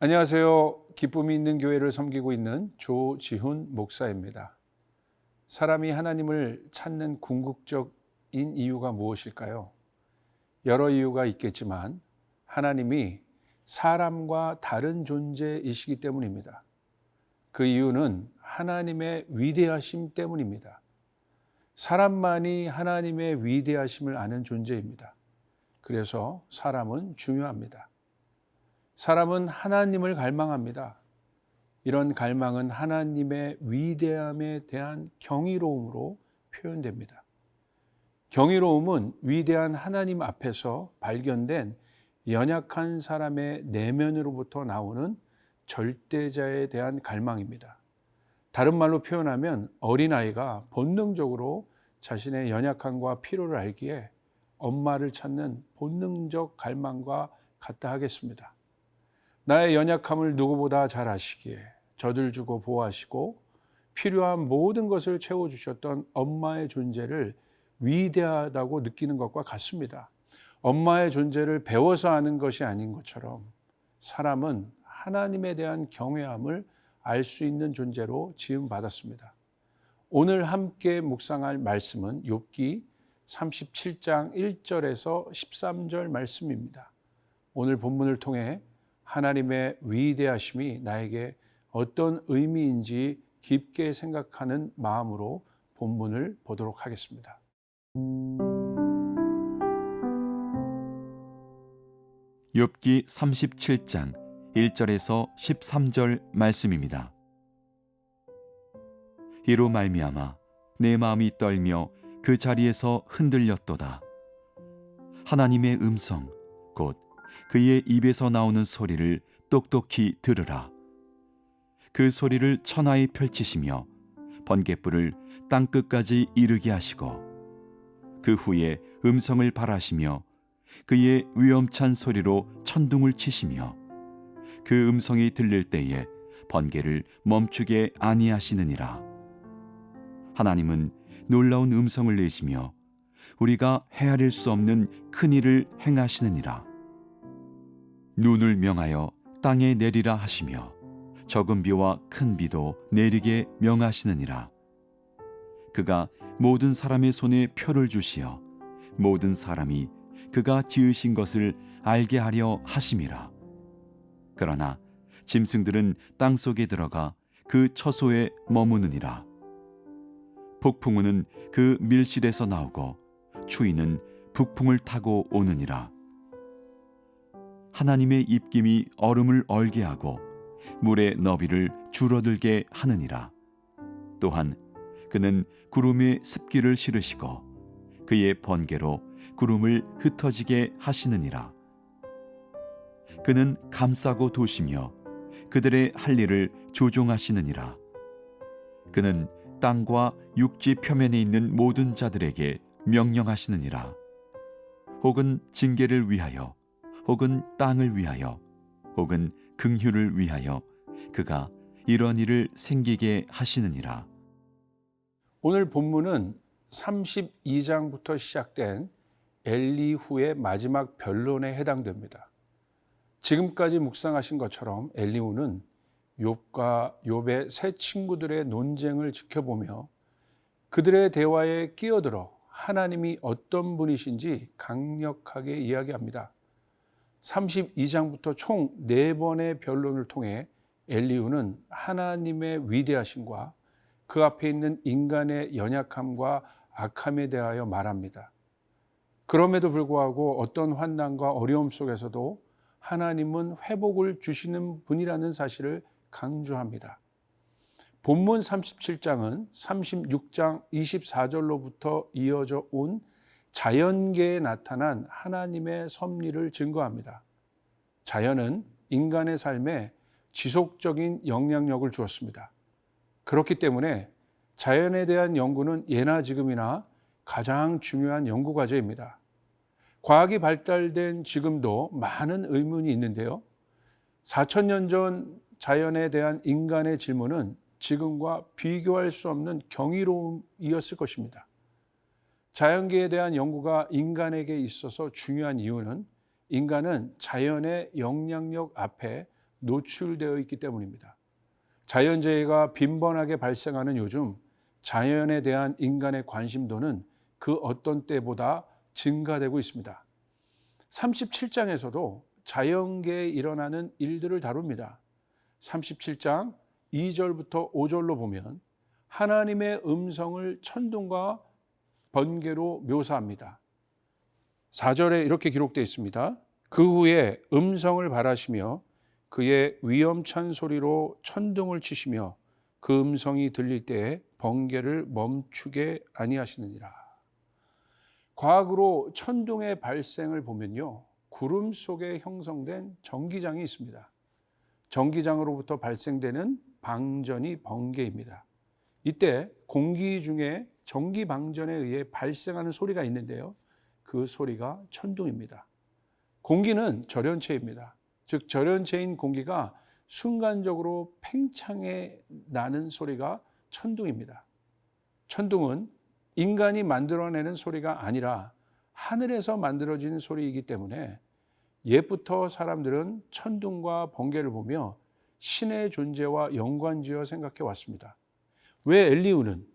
안녕하세요. 기쁨이 있는 교회를 섬기고 있는 조지훈 목사입니다. 사람이 하나님을 찾는 궁극적인 이유가 무엇일까요? 여러 이유가 있겠지만 하나님이 사람과 다른 존재이시기 때문입니다. 그 이유는 하나님의 위대하심 때문입니다. 사람만이 하나님의 위대하심을 아는 존재입니다. 그래서 사람은 중요합니다. 사람은 하나님을 갈망합니다. 이런 갈망은 하나님의 위대함에 대한 경이로움으로 표현됩니다. 경이로움은 위대한 하나님 앞에서 발견된 연약한 사람의 내면으로부터 나오는 절대자에 대한 갈망입니다. 다른 말로 표현하면 어린아이가 본능적으로 자신의 연약함과 필요를 알기에 엄마를 찾는 본능적 갈망과 같다 하겠습니다. 나의 연약함을 누구보다 잘 아시기에 젖을 주고 보호하시고 필요한 모든 것을 채워주셨던 엄마의 존재를 위대하다고 느끼는 것과 같습니다. 엄마의 존재를 배워서 아는 것이 아닌 것처럼 사람은 하나님에 대한 경외함을 알 수 있는 존재로 지음받았습니다. 오늘 함께 묵상할 말씀은 욥기 37장 1절에서 13절 말씀입니다. 오늘 본문을 통해 하나님의 위대하심이 나에게 어떤 의미인지 깊게 생각하는 마음으로 본문을 보도록 하겠습니다. 욥기 37장 1절에서 13절 말씀입니다. 이로 말미암아 내 마음이 떨며 그 자리에서 흔들렸도다. 하나님의 음성 곧 그의 입에서 나오는 소리를 똑똑히 들으라. 그 소리를 천하에 펼치시며 번갯불을 땅끝까지 이르게 하시고 그 후에 음성을 발하시며 그의 위엄찬 소리로 천둥을 치시며 그 음성이 들릴 때에 번개를 멈추게 아니하시느니라. 하나님은 놀라운 음성을 내시며 우리가 헤아릴 수 없는 큰 일을 행하시느니라. 눈을 명하여 땅에 내리라 하시며 적은 비와 큰 비도 내리게 명하시느니라. 그가 모든 사람의 손에 표를 주시어 모든 사람이 그가 지으신 것을 알게 하려 하심이라. 그러나 짐승들은 땅속에 들어가 그 처소에 머무느니라. 폭풍우는 그 밀실에서 나오고 추위는 북풍을 타고 오느니라. 하나님의 입김이 얼음을 얼게 하고 물의 너비를 줄어들게 하느니라. 또한 그는 구름에 습기를 실으시고 그의 번개로 구름을 흩어지게 하시느니라. 그는 감싸고 도시며 그들의 할 일을 조종하시느니라. 그는 땅과 육지 표면에 있는 모든 자들에게 명령하시느니라. 혹은 징계를 위하여 혹은 땅을 위하여 혹은 긍휼을 위하여 그가 이런 일을 생기게 하시느니라. 오늘 본문은 32장부터 시작된 엘리후의 마지막 변론에 해당됩니다. 지금까지 묵상하신 것처럼 엘리후는 욥과 욥의 세 친구들의 논쟁을 지켜보며 그들의 대화에 끼어들어 하나님이 어떤 분이신지 강력하게 이야기합니다. 32장부터 총 4번의 변론을 통해 엘리후는 하나님의 위대하심과 그 앞에 있는 인간의 연약함과 악함에 대하여 말합니다. 그럼에도 불구하고 어떤 환난과 어려움 속에서도 하나님은 회복을 주시는 분이라는 사실을 강조합니다. 본문 37장은 36장 24절로부터 이어져 온 자연계에 나타난 하나님의 섭리를 증거합니다. 자연은 인간의 삶에 지속적인 영향력을 주었습니다. 그렇기 때문에 자연에 대한 연구는 예나 지금이나 가장 중요한 연구 과제입니다. 과학이 발달된 지금도 많은 의문이 있는데요. 4,000년 전 자연에 대한 인간의 질문은 지금과 비교할 수 없는 경이로움이었을 것입니다. 자연계에 대한 연구가 인간에게 있어서 중요한 이유는 인간은 자연의 영향력 앞에 노출되어 있기 때문입니다. 자연재해가 빈번하게 발생하는 요즘 자연에 대한 인간의 관심도는 그 어떤 때보다 증가되고 있습니다. 37장에서도 자연계에 일어나는 일들을 다룹니다. 37장 2절부터 5절로 보면 하나님의 음성을 천둥과 번개로 묘사합니다. 4절에 이렇게 기록되어 있습니다. 그 후에 음성을 발하시며 그의 위엄찬 소리로 천둥을 치시며 그 음성이 들릴 때에 번개를 멈추게 아니하시느니라. 과학으로 천둥의 발생을 보면요, 구름 속에 형성된 전기장이 있습니다. 전기장으로부터 발생되는 방전이 번개입니다. 이때 공기 중에 전기 방전에 의해 발생하는 소리가 있는데요, 그 소리가 천둥입니다. 공기는 절연체입니다. 즉 절연체인 공기가 순간적으로 팽창해 나는 소리가 천둥입니다. 천둥은 인간이 만들어내는 소리가 아니라 하늘에서 만들어진 소리이기 때문에 옛부터 사람들은 천둥과 번개를 보며 신의 존재와 연관지어 생각해 왔습니다. 왜 엘리후는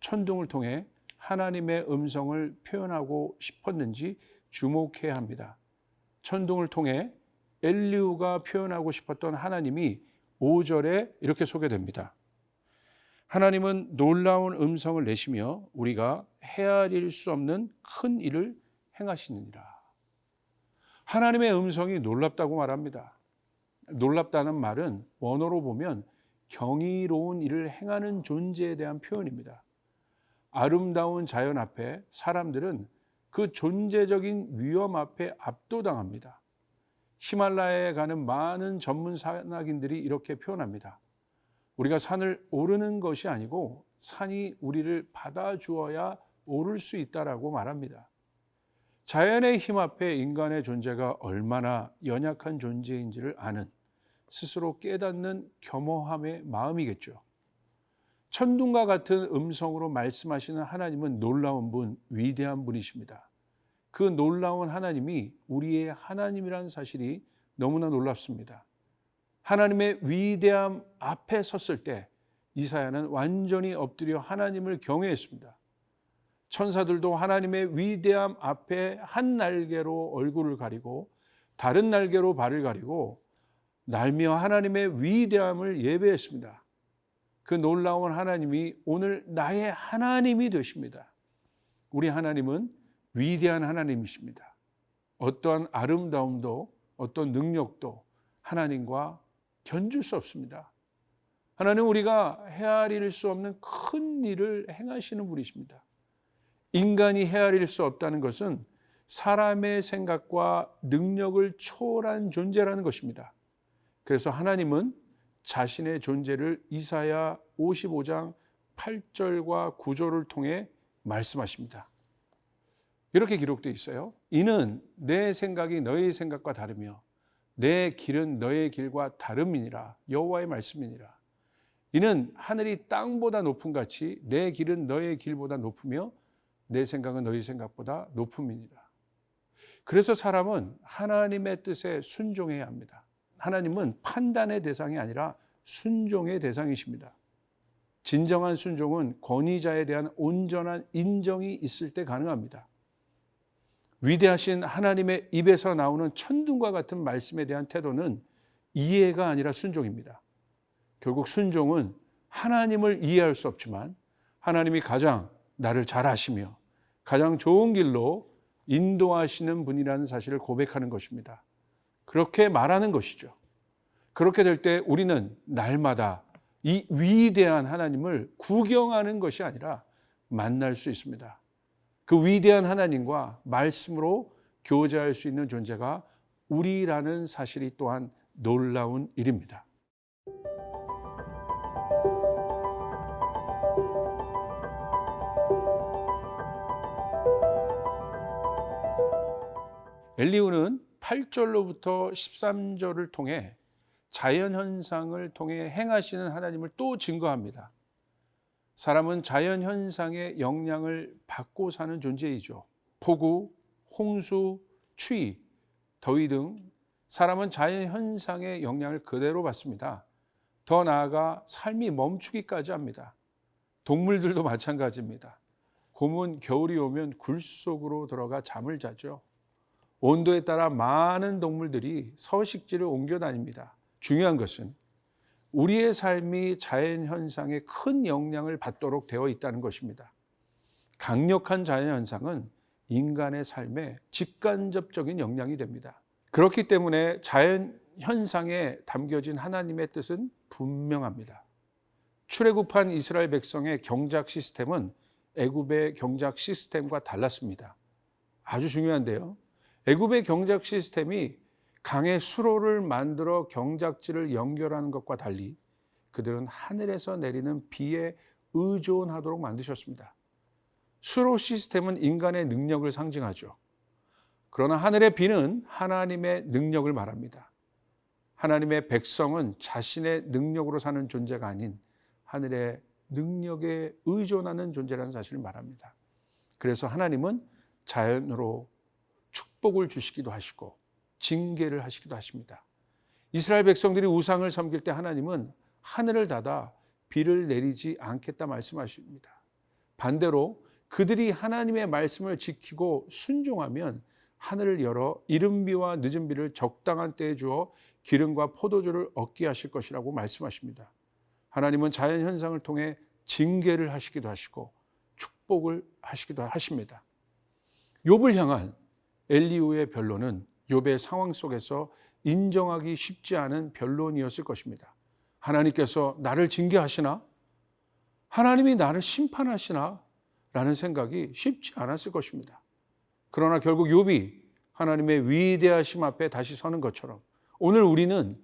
천둥을 통해 하나님의 음성을 표현하고 싶었는지 주목해야 합니다. 천둥을 통해 엘리후가 표현하고 싶었던 하나님이 5절에 이렇게 소개됩니다. 하나님은 놀라운 음성을 내시며 우리가 헤아릴 수 없는 큰 일을 행하시느니라. 하나님의 음성이 놀랍다고 말합니다. 놀랍다는 말은 원어로 보면 경이로운 일을 행하는 존재에 대한 표현입니다. 아름다운 자연 앞에 사람들은 그 존재적인 위험 앞에 압도당합니다. 히말라야에 가는 많은 전문 산악인들이 이렇게 표현합니다. 우리가 산을 오르는 것이 아니고 산이 우리를 받아주어야 오를 수 있다라고 말합니다. 자연의 힘 앞에 인간의 존재가 얼마나 연약한 존재인지를 아는, 스스로 깨닫는 겸허함의 마음이겠죠. 천둥과 같은 음성으로 말씀하시는 하나님은 놀라운 분, 위대한 분이십니다. 그 놀라운 하나님이 우리의 하나님이라는 사실이 너무나 놀랍습니다. 하나님의 위대함 앞에 섰을 때 이사야는 완전히 엎드려 하나님을 경외했습니다. 천사들도 하나님의 위대함 앞에 한 날개로 얼굴을 가리고 다른 날개로 발을 가리고 날며 하나님의 위대함을 예배했습니다. 그 놀라운 하나님이 오늘 나의 하나님이 되십니다. 우리 하나님은 위대한 하나님이십니다. 어떠한 아름다움도 어떤 능력도 하나님과 견줄 수 없습니다. 하나님은 우리가 헤아릴 수 없는 큰 일을 행하시는 분이십니다. 인간이 헤아릴 수 없다는 것은 사람의 생각과 능력을 초월한 존재라는 것입니다. 그래서 하나님은 자신의 존재를 이사야 55장 8절과 9절을 통해 말씀하십니다. 이렇게 기록되어 있어요. 이는 내 생각이 너의 생각과 다르며 내 길은 너의 길과 다름이니라. 여호와의 말씀이니라. 이는 하늘이 땅보다 높음 같이 내 길은 너의 길보다 높으며 내 생각은 너희 생각보다 높음이니라. 그래서 사람은 하나님의 뜻에 순종해야 합니다. 하나님은 판단의 대상이 아니라 순종의 대상이십니다. 진정한 순종은 권위자에 대한 온전한 인정이 있을 때 가능합니다. 위대하신 하나님의 입에서 나오는 천둥과 같은 말씀에 대한 태도는 이해가 아니라 순종입니다. 결국 순종은 하나님을 이해할 수 없지만 하나님이 가장 나를 잘 아시며 가장 좋은 길로 인도하시는 분이라는 사실을 고백하는 것입니다. 그렇게 말하는 것이죠. 그렇게 될 때 우리는 날마다 이 위대한 하나님을 구경하는 것이 아니라 만날 수 있습니다. 그 위대한 하나님과 말씀으로 교제할 수 있는 존재가 우리라는 사실이 또한 놀라운 일입니다. 엘리후는 8절로부터 13절을 통해 자연현상을 통해 행하시는 하나님을 또 증거합니다. 사람은 자연현상의 영향을 받고 사는 존재이죠. 폭우, 홍수, 추위, 더위 등 사람은 자연 현상의 영향을 그대로 받습니다. 더 나아가 삶이 멈추기까지 합니다. 동물들도 마찬가지입니다. 곰은 겨울이 오면 굴 속으로 들어가 잠을 자죠. 온도에 따라 많은 동물들이 서식지를 옮겨 다닙니다. 중요한 것은 우리의 삶이 자연 현상에 큰 영향을 받도록 되어 있다는 것입니다. 강력한 자연 현상은 인간의 삶에 직간접적인 영향이 됩니다. 그렇기 때문에 자연 현상에 담겨진 하나님의 뜻은 분명합니다. 출애굽한 이스라엘 백성의 경작 시스템은 애굽의 경작 시스템과 달랐습니다. 아주 중요한데요. 애굽의 경작 시스템이 강의 수로를 만들어 경작지를 연결하는 것과 달리 그들은 하늘에서 내리는 비에 의존하도록 만드셨습니다. 수로 시스템은 인간의 능력을 상징하죠. 그러나 하늘의 비는 하나님의 능력을 말합니다. 하나님의 백성은 자신의 능력으로 사는 존재가 아닌 하늘의 능력에 의존하는 존재라는 사실을 말합니다. 그래서 하나님은 자연으로 축복을 주시기도 하시고 징계를 하시기도 하십니다. 이스라엘 백성들이 우상을 섬길 때 하나님은 하늘을 닫아 비를 내리지 않겠다 말씀하십니다. 반대로 그들이 하나님의 말씀을 지키고 순종하면 하늘을 열어 이른 비와 늦은 비를 적당한 때에 주어 기름과 포도주를 얻게 하실 것이라고 말씀하십니다. 하나님은 자연 현상을 통해 징계를 하시기도 하시고 축복을 하시기도 하십니다. 욥을 향한 엘리후의 변론은 욥의 상황 속에서 인정하기 쉽지 않은 변론이었을 것입니다. 하나님께서 나를 징계하시나? 하나님이 나를 심판하시나? 라는 생각이 쉽지 않았을 것입니다. 그러나 결국 욥이 하나님의 위대하심 앞에 다시 서는 것처럼 오늘 우리는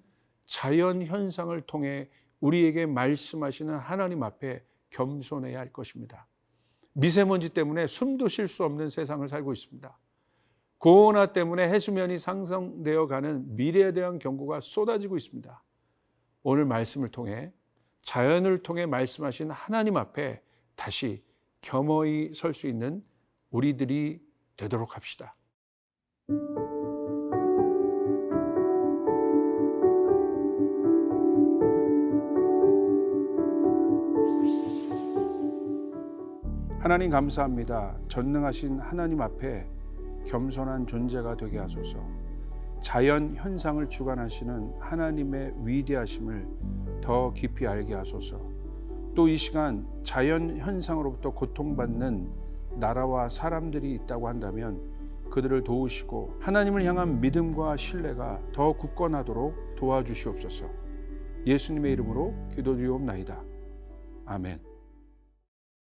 자연 현상을 통해 우리에게 말씀하시는 하나님 앞에 겸손해야 할 것입니다. 미세먼지 때문에 숨도 쉴 수 없는 세상을 살고 있습니다. 고온화 때문에 해수면이 상승되어 가는 미래에 대한 경고가 쏟아지고 있습니다. 오늘 말씀을 통해 자연을 통해 말씀하신 하나님 앞에 다시 겸허히 설 수 있는 우리들이 되도록 합시다. 하나님 감사합니다. 전능하신 하나님 앞에 겸손한 존재가 되게 하소서. 자연 현상을 주관하시는 하나님의 위대하심을 더 깊이 알게 하소서. 또 이 시간 자연 현상으로부터 고통받는 나라와 사람들이 있다고 한다면 그들을 도우시고 하나님을 향한 믿음과 신뢰가 더 굳건하도록 도와주시옵소서. 예수님의 이름으로 기도드리옵나이다. 아멘.